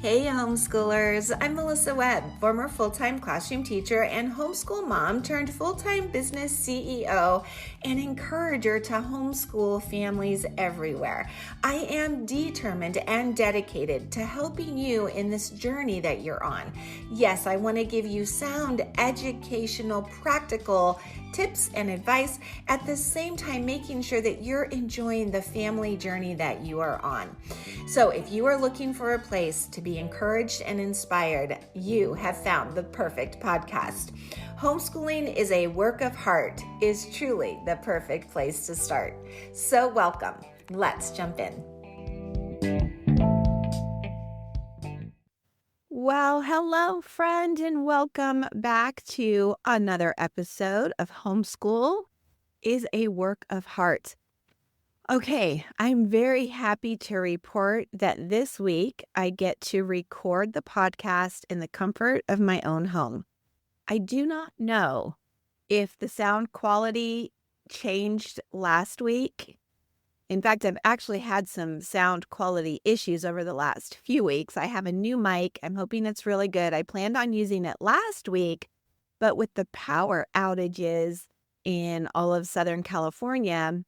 Hey homeschoolers, I'm Melissa Webb, former full-time classroom teacher and homeschool mom turned full-time business CEO and encourager to homeschool families everywhere. I am determined and dedicated to helping you in this journey that you're on. Yes, I want to give you sound, educational, practical tips and advice, at the same time making sure that you're enjoying the family journey that you are on. So if you are looking for a place to be encouraged and inspired, you have found the perfect podcast. Homeschooling is a work of heart is truly the perfect place to start. So welcome. Let's jump in. Well, hello, friend, and welcome back to another episode of Homeschool is a Work of Heart. Okay, I'm very happy to report that this week I get to record the podcast in the comfort of my own home. I do not know if the sound quality changed last week. In fact, I've actually had some sound quality issues over the last few weeks. I have a new mic. I'm hoping it's really good. I planned on using it last week, but with the power outages in all of Southern California,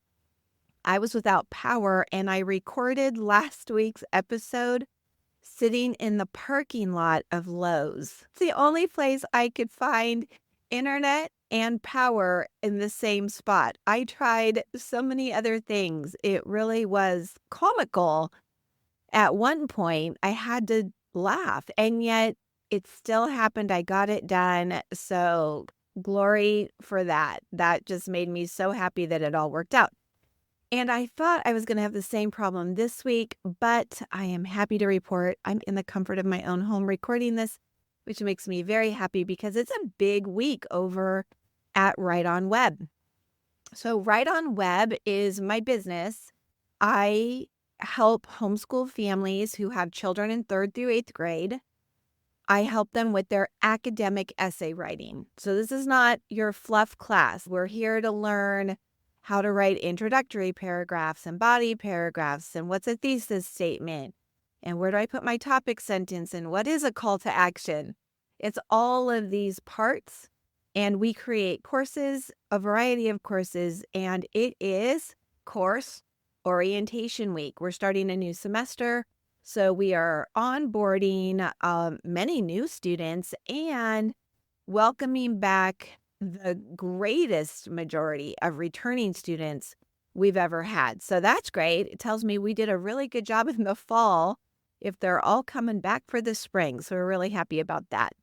I was without power and I recorded last week's episode sitting in the parking lot of Lowe's. It's the only place I could find internet and power in the same spot. I tried so many other things. It really was comical. At one point, I had to laugh, and yet it still happened. I got it done. So glory for that. That just made me so happy that it all worked out. And I thought I was going to have the same problem this week, but I am happy to report I'm in the comfort of my own home recording this, which makes me very happy because it's a big week over at Right On Web. So Right On Web is my business. I help homeschool families who have children in 3rd through 8th grade. I help them with their academic essay writing. So this is not your fluff class. We're here to learn how to write introductory paragraphs and body paragraphs and what's a thesis statement and where do I put my topic sentence and what is a call to action. It's all of these parts, and we create courses, a variety of courses, and it is course orientation week. We're starting a new semester, so we are onboarding many new students and welcoming back the greatest majority of returning students we've ever had. So that's great. It tells me we did a really good job in the fall if they're all coming back for the spring. So we're really happy about that.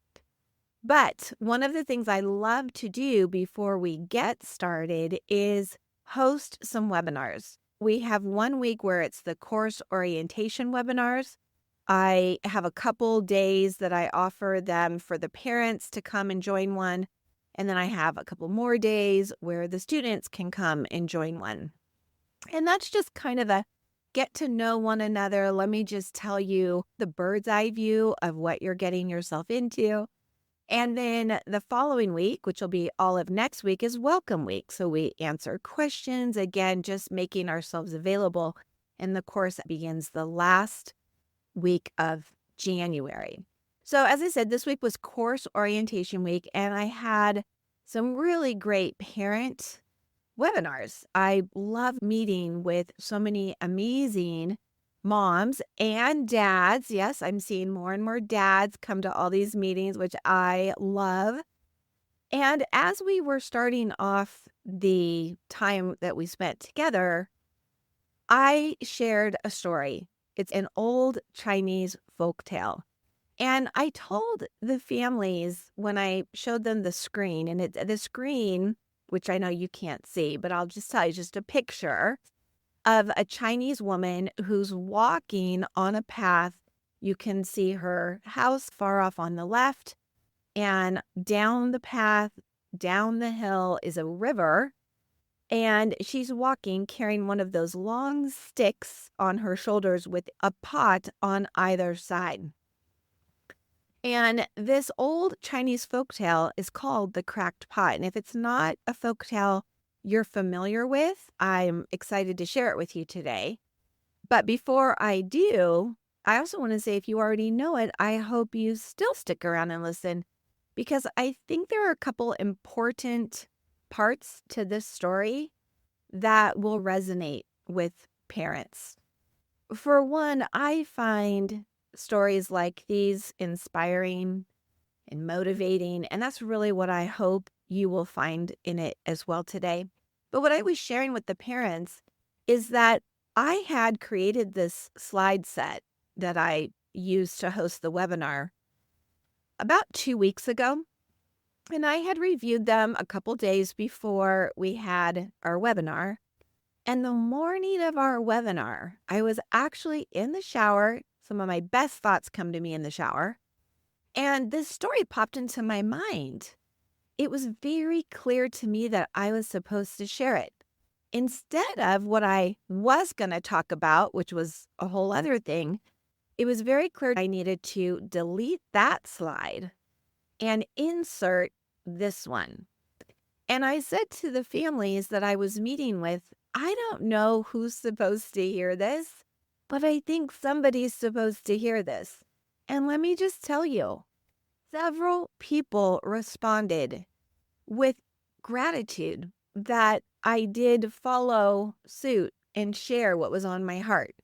But one of the things I love to do before we get started is host some webinars. We have one week where it's the course orientation webinars. I have a couple days that I offer them for the parents to come and join one. And then I have a couple more days where the students can come and join one. And that's just kind of a get to know one another. Let me just tell you the bird's eye view of what you're getting yourself into. And then the following week, which will be all of next week, is welcome week. So we answer questions, again, just making ourselves available. And the course begins the last week of January. So as I said, this week was course orientation week, and I had some really great parent webinars. I love meeting with so many amazing moms and dads. Yes, I'm seeing more and more dads come to all these meetings, which I love. And as we were starting off the time that we spent together, I shared a story. It's an old Chinese folktale. And I told the families when I showed them the screen, and the screen, which I know you can't see, but I'll just tell you just a picture of a Chinese woman who's walking on a path. You can see her house far off on the left, and down the path, down the hill is a river, and she's walking carrying one of those long sticks on her shoulders with a pot on either side. And this old Chinese folktale is called The Cracked Pot. And if it's not a folktale you're familiar with, I'm excited to share it with you today. But before I do, I also want to say if you already know it, I hope you still stick around and listen because I think there are a couple important parts to this story that will resonate with parents. For one, I find stories like these inspiring and motivating, and that's really what I hope you will find in it as well today. But what I was sharing with the parents is that I had created this slide set that I used to host the webinar about 2 weeks ago. And I had reviewed them a couple days before we had our webinar. And the morning of our webinar, I was actually in the shower. Some of my best thoughts come to me in the shower. And this story popped into my mind. It was very clear to me that I was supposed to share it. Instead of what I was going to talk about, which was a whole other thing, it was very clear I needed to delete that slide and insert this one. And I said to the families that I was meeting with, I don't know who's supposed to hear this, but I think somebody's supposed to hear this. And let me just tell you, several people responded with gratitude that I did follow suit and share what was on my heart.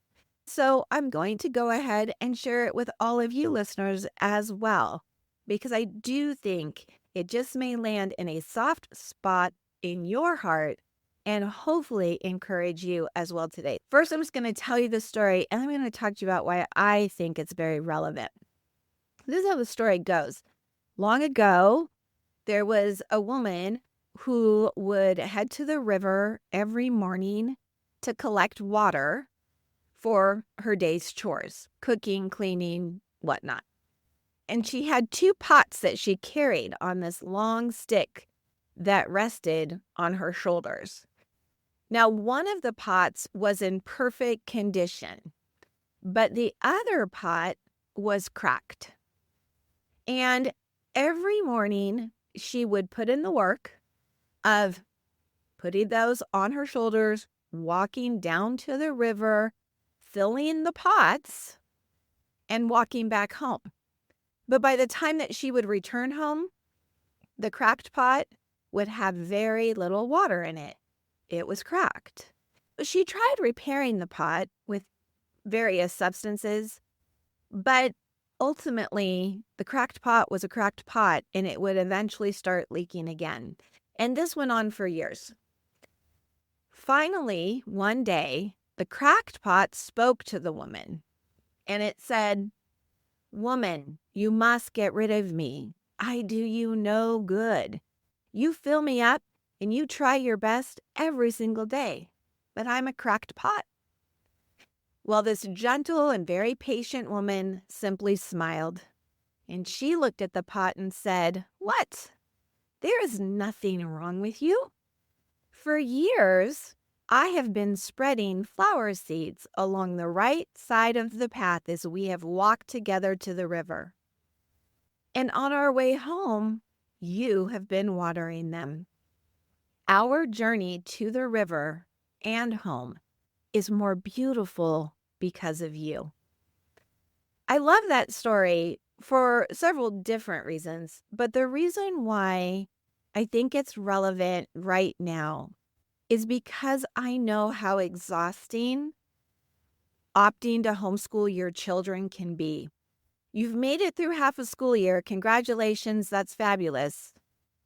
So I'm going to go ahead and share it with all of you listeners as well, because I do think it just may land in a soft spot in your heart and hopefully encourage you as well today. First, I'm just going to tell you the story and I'm going to talk to you about why I think it's very relevant. This is how the story goes. Long ago, there was a woman who would head to the river every morning to collect water for her day's chores, cooking, cleaning, whatnot. And she had 2 pots that she carried on this long stick that rested on her shoulders. Now, one of the pots was in perfect condition, but the other pot was cracked. And every morning she would put in the work of putting those on her shoulders, walking down to the river, filling the pots, and walking back home. But by the time that she would return home, the cracked pot would have very little water in it. It was cracked. She tried repairing the pot with various substances, but ultimately the cracked pot was a cracked pot and it would eventually start leaking again. And this went on for years. Finally, one day, the cracked pot spoke to the woman and it said, "Woman, you must get rid of me. I do you no good. You fill me up and you try your best every single day, but I'm a cracked pot." Well, this gentle and very patient woman simply smiled and she looked at the pot and said, "What? There is nothing wrong with you. For years, I have been spreading flower seeds along the right side of the path as we have walked together to the river. And on our way home, you have been watering them. Our journey to the river and home is more beautiful because of you." I love that story for several different reasons, but the reason why I think it's relevant right now is because I know how exhausting opting to homeschool your children can be. You've made it through half a school year. Congratulations, that's fabulous.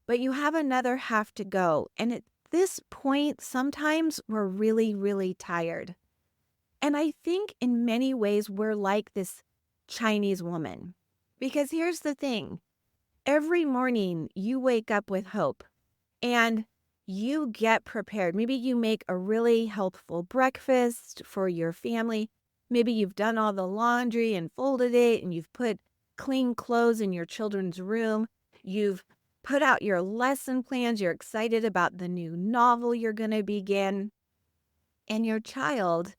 But you have another half to go. And at this point, sometimes we're really, really tired. And I think in many ways, we're like this Chinese woman. Because here's the thing. Every morning you wake up with hope and you get prepared. Maybe you make a really healthful breakfast for your family. Maybe you've done all the laundry and folded it and you've put clean clothes in your children's room. You've put out your lesson plans. You're excited about the new novel you're going to begin. And your child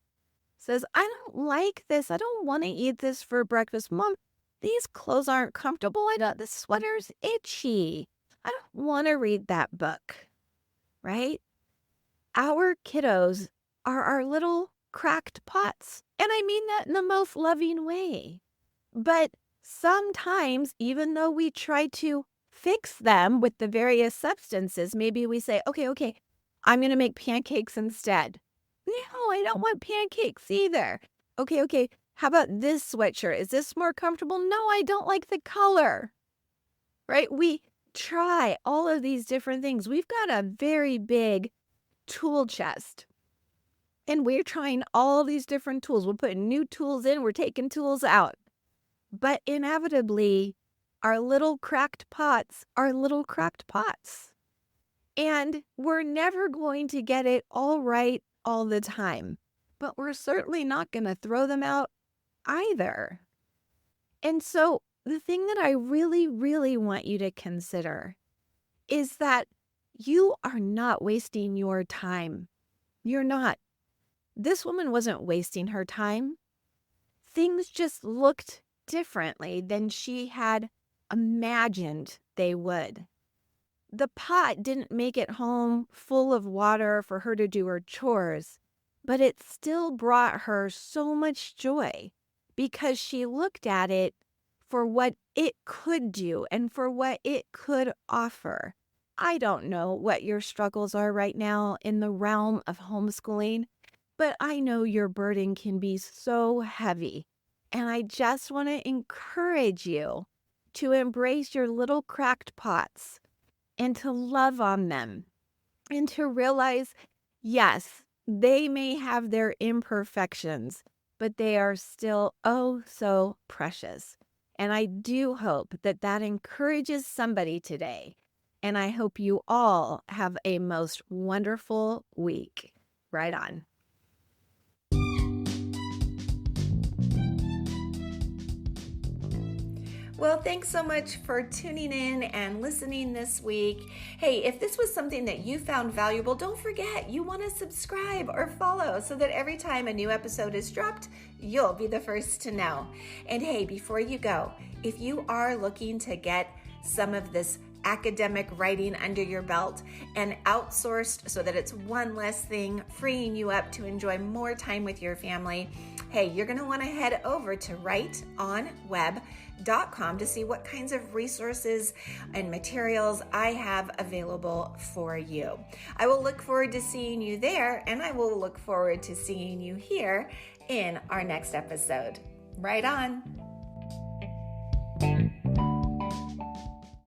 says, "I don't like this. I don't want to eat this for breakfast. Mom, these clothes aren't comfortable. The sweater's itchy. I don't want to read that book," right? Our kiddos are our little cracked pots, and And I mean that in the most loving way. But sometimes, even though we try to fix them with the various substances, maybe we say, okay, I'm going to make pancakes instead. No, I don't want pancakes either. Okay, how about this sweatshirt? Is this more comfortable? No, I don't like the color, right? We try all of these different things. We've got a very big tool chest. And we're trying all these different tools. We're putting new tools in, we're taking tools out. But inevitably, our little cracked pots are little cracked pots. And we're never going to get it all right all the time. But we're certainly not going to throw them out either. And so the thing that I really, really want you to consider is that you are not wasting your time. You're not. This woman wasn't wasting her time. Things just looked differently than she had imagined they would. The pot didn't make it home full of water for her to do her chores, but it still brought her so much joy because she looked at it for what it could do and for what it could offer. I don't know what your struggles are right now in the realm of homeschooling, but I know your burden can be so heavy. And I just want to encourage you to embrace your little cracked pots and to love on them and to realize, yes, they may have their imperfections, but they are still oh so precious. And I do hope that that encourages somebody today. And I hope you all have a most wonderful week. Right on. Well, thanks so much for tuning in and listening this week. Hey, if this was something that you found valuable, don't forget you want to subscribe or follow so that every time a new episode is dropped, you'll be the first to know. And hey, before you go, if you are looking to get some of this academic writing under your belt and outsourced so that it's one less thing, freeing you up to enjoy more time with your family, hey, you're going to want to head over to writeonweb.com to see what kinds of resources and materials I have available for you. I will look forward to seeing you there, and I will look forward to seeing you here in our next episode. Right on.